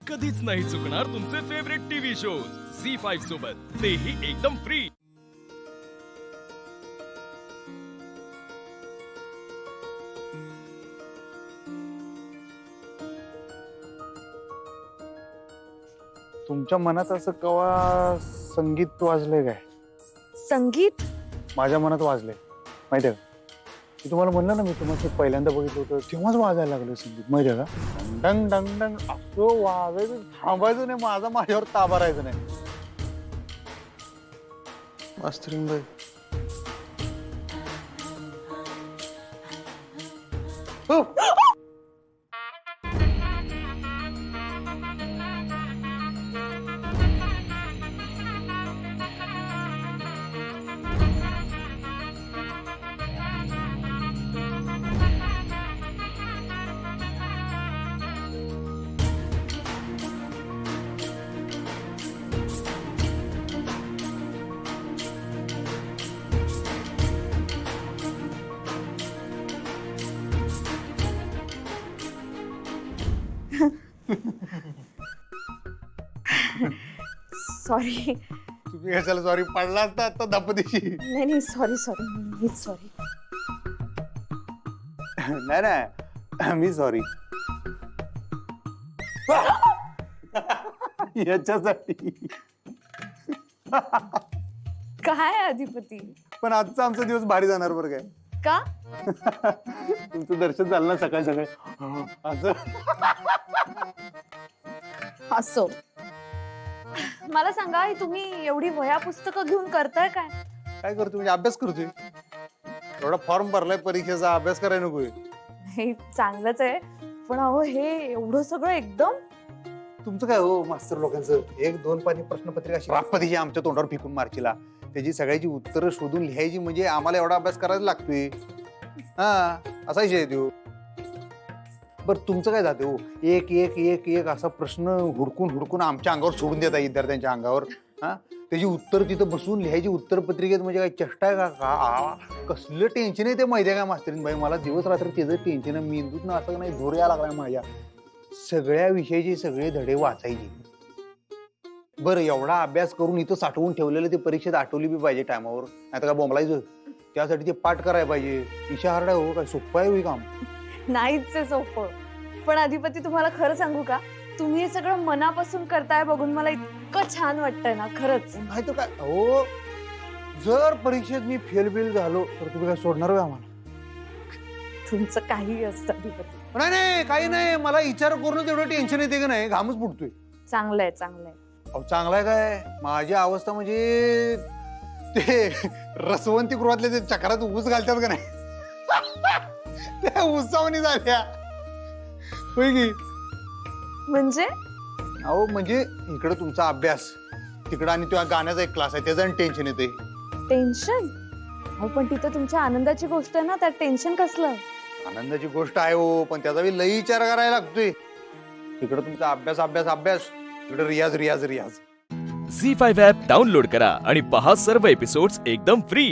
कधीच नाही चुकणार तुमचे फेवरेट टीव्ही शोज झी5 सोबत, तेही एकदम फ्री। तुमच्या मनात असं कवा संगीत वाजले काय? संगीत? माझ्या मनात वाजले माहितीये का? मी तुम्हाला म्हणलं ना, मी तुम्हाला पहिल्यांदा बघितलं होतं तेव्हाच वाजायला लागलं संगीत, माहितीये का? डंग डंग डंग असं वाजायचं, थांबायचं नाही, माझ्यावर ताबा राहायचं नाही। मास्तरीन बाई हो सॉरी। तुम्ही कशाला सॉरी? पडला असता आता दपदिशी। नाही सॉरी सॉरी, मीच सॉरी। नाही नाही, मी सॉरी याच्यासाठी। काय अधिपती? पण आजचा आमचा दिवस भारी जाणार बरं काय? का? तुमचं दर्शन झालं ना सकाळी सकाळी असं। असो, मला सांगा, ही तुम्ही एवढी वह्या पुस्तकं घेऊन करताय काय? काय करतो म्हणजे? अभ्यास करतोय। एवढा फॉर्म भरलाय परीक्षेचा, अभ्यास करायला नकोय? हे चांगलंच आहे, पण अहो हे एवढं सगळं एकदम? तुमचं काय हो मास्तर लोकांचं, एक दोन पानी प्रश्नपत्रिका राष्ट्रपतीची आमच्या तोंडावर फेकून मारशीला, त्याची सगळ्याची उत्तरं शोधून लिहायची, म्हणजे आम्हाला एवढा अभ्यास करायला लागतोय। हा, असा विषय देऊ। बर तुमचं काय जाते हो, एक एक एक एक असा प्रश्न हुडकून हुडकून आमच्या अंगावर सोडून देता विद्यार्थ्यांच्या अंगावर। हा, त्याची उत्तर तिथं बसून लिहायची उत्तर पत्रिकेत, म्हणजे काय चेष्टा आहे का? कसलं टेन्शन आहे ते माहिती आहे का मास्तरीन बाई? मला दिवस रात्र त्याचं टेन्शन आहे, मेंदूत ना असं नाही धोर यायला लागलाय माझ्या। सगळ्या विषयाचे सगळे धडे वाचायचे। बरं एवढा अभ्यास करून इथं साठवून ठेवलेलं ते परीक्षेत आठवली बी पाहिजे टायमावर, नाही तर काय बोंबलायचं? त्यासाठी ते पाठ करायला पाहिजे। इशा हार्ड आहे हो, काय सोपं आहे काम? नाहीच आहे सोपं। पण अधिपती तुम्हाला खरं सांगू का, तुम्ही हे सगळं मनापासून करताय बघून मला इतकं छान वाटतंय ना, खरंच। नाही तर काय हो, जर परीक्षेत मी फेल बिल झालो तर तुम्ही काय सोडणार हो आम्हाला? तुमचं काही असतं अधिपती। नाही नाही काही नाही, मला विचार करूनच एवढं टेन्शन येते का नाही, घामच फुटतोय। चांगलंय चांगलंय। अहो चांगलाय काय, माझी अवस्था म्हणजे ते रसवंती गृहातले ते चक्रात ऊस घालतात का नाही, त्या ऊसावणी झाल्या होय की? म्हणजे? अहो म्हणजे इकडे तुमचा अभ्यास, तिकडे आणि तुझ्या गाण्याचा एक क्लास आहे, त्याचं टेन्शन येते। टेन्शन? हो पण तिथं तुमच्या आनंदाची गोष्ट आहे ना, त्यात टेन्शन कसलं? आनंदाची गोष्ट आहे हो, पण त्याचा बी लई विचार करायला लागतोय। तिकडे तुमचा अभ्यास अभ्यास अभ्यास, इकडे रियाज रियाज रियाज। झी5 ॲप डाउनलोड करा आणि पहा सर्व एपिसोड्स एकदम फ्री।